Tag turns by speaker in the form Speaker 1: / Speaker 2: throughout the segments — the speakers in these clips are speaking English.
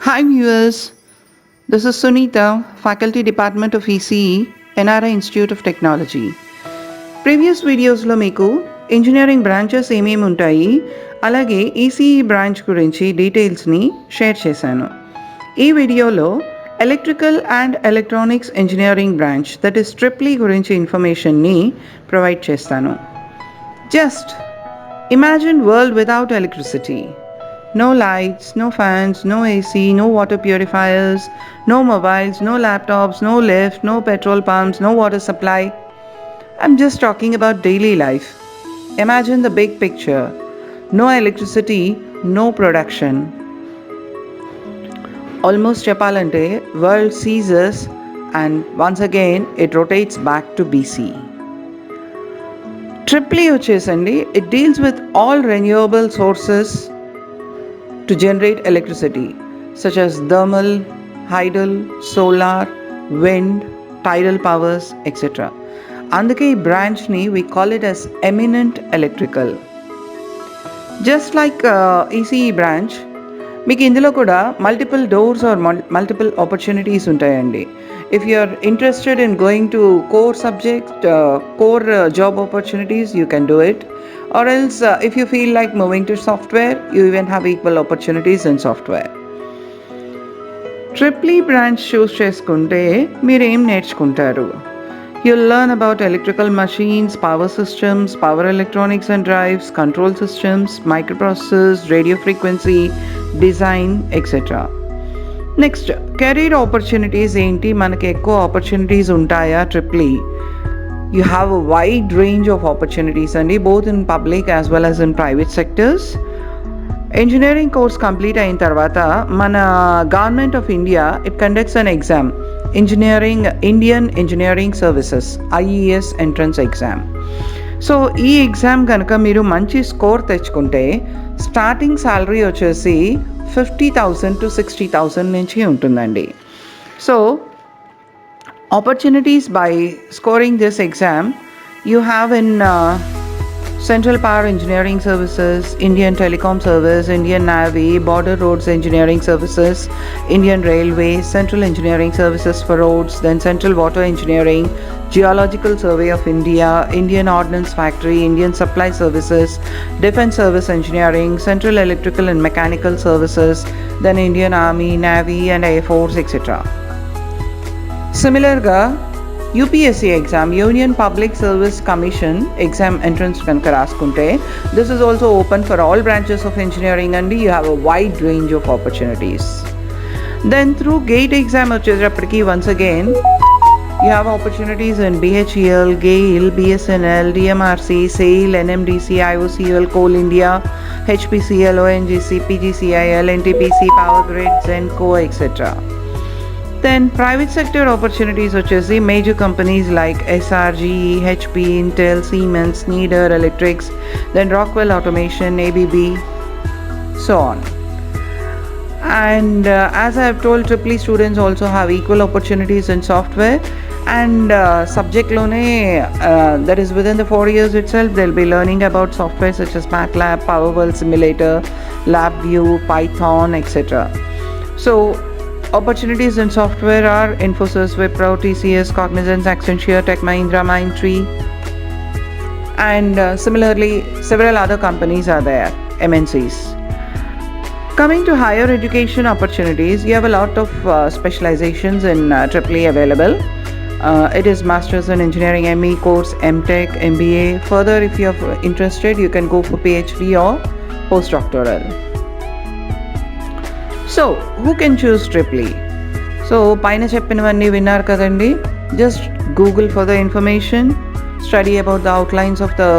Speaker 1: Hi viewers, this is Sunita, Faculty Department of ECE, NRI Institute of Technology. Previous వీడియోస్లో మీకు engineering branches ఏమేమి ఉంటాయి అలాగే ECE branch గురించి డీటెయిల్స్ని షేర్ చేశాను. ఈ వీడియోలో electrical and electronics engineering branch that is triple E గురించి ఇన్ఫర్మేషన్ని ప్రొవైడ్ చేస్తాను. Just imagine world without electricity. No lights, no fans, no AC, no water purifiers, no mobiles, no laptops, no lift, no petrol pumps, no water supply. I'm just talking about daily life. Imagine the big picture. No electricity, no production. Almost చెప్పాలంటే world ceases and once again it rotates back to BC. Triply వచ్చేసండి, it deals with all renewable sources to generate electricity such as thermal, hydel, solar, wind, tidal powers, etc. అందుకే ఈ బ్రాంచ్ని we call it as eminent electrical. Just like ECE branch, మీకు ఇందులో కూడా multiple doors or multiple opportunities ఉంటాయండి. If you are interested in going to core subject, core job opportunities, you can do it. Or else, if you feel like moving to software, you even have equal opportunities in software. Triple E branch choose చేసుకుంటే మీరు ఏం నేర్చుకుంటారు? You'll learn about electrical machines, power systems, power electronics and drives, control systems, microprocessors, radio frequency, design, etc. Next, career opportunities ఏంటి? మనకి ఎక్కువ opportunities ఉంటాయా triple E? You have a wide range of opportunities and both in public as well as in private sectors. Engineering course complete అయిన తర్వాత మన government of India it conducts an exam, Indian engineering services IES entrance exam. So ఈ exam కనుక మీరు మంచి score తెచ్చుకుంటే starting salary వచ్చేసి 50,000 to 60,000 నుంచి ఉంటుందండి. So opportunities by scoring this exam you have in Central Power Engineering Services, Indian Telecom Service, Indian Navy, Border Roads Engineering Services, Indian Railways, Central Engineering Services for Roads, then Central Water Engineering, Geological Survey of India, Indian Ordnance Factory, Indian Supply Services, Defence Service Engineering, Central Electrical and Mechanical Services, then Indian Army, Navy and Air Force, etc. సిమిలర్గా UPSC exam, union public service commission exam entrance కనుక రాసుకుంటే this is also open for all branches of engineering అండి. You have a wide range of opportunities. Then through GATE exam వచ్చేటప్పటికి once again you have opportunities in BHEL, GAIL, BSNL, DMRC, SAIL, NMDC, IOCL, Coal India, HPCL, ONGC, PGCIL, NTPC, Power Grid, Zenco, etc. Then private sector opportunities వచ్చేసి major companies like SRG, HP, Intel, Siemens, Schneider Electrics, then Rockwell Automation, ABB, so on. And as I have told, Triply students also have equal opportunities in software and subject lone that is within the 4 years itself they'll be learning about software such as MATLAB, PowerWorld Simulator, LabVIEW, Python, etc. So opportunities in software are Infosys, Wipro, TCS, Cognizant, Accenture, Tech Mahindra, Mindtree, and similarly several other companies are there, MNCs. Coming to higher education opportunities, you have a lot of specializations in Triply available. It is Masters in Engineering ME course, MTech, MBA. Further, if you are interested, you can go for PhD or postdoctoral. So, who can choose Triply? So, పైన చెప్పినవన్నీ విన్నారు కదండి. Just Google for the information, study about the outlines of the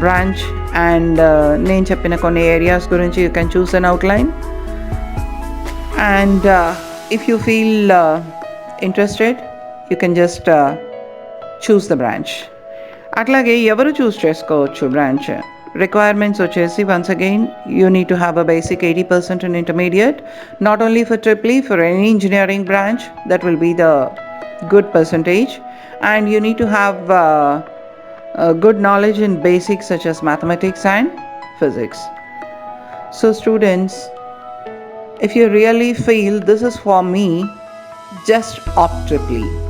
Speaker 1: branch and నేను చెప్పిన కొన్ని areas గురించి you can choose an outline. And if you feel interested, you can just choose the branch. అట్లాగే ఎవరు చూస్ చేసుకోవచ్చు బ్రాంచ్? రిక్వైర్మెంట్స్ వచ్చేసి once again you need to have a basic 80% in intermediate, not only for Triply, for any engineering branch that will be the good percentage, and you need to have good knowledge in basics such as mathematics and physics. So students, If you really feel this is for me, just opt Triply.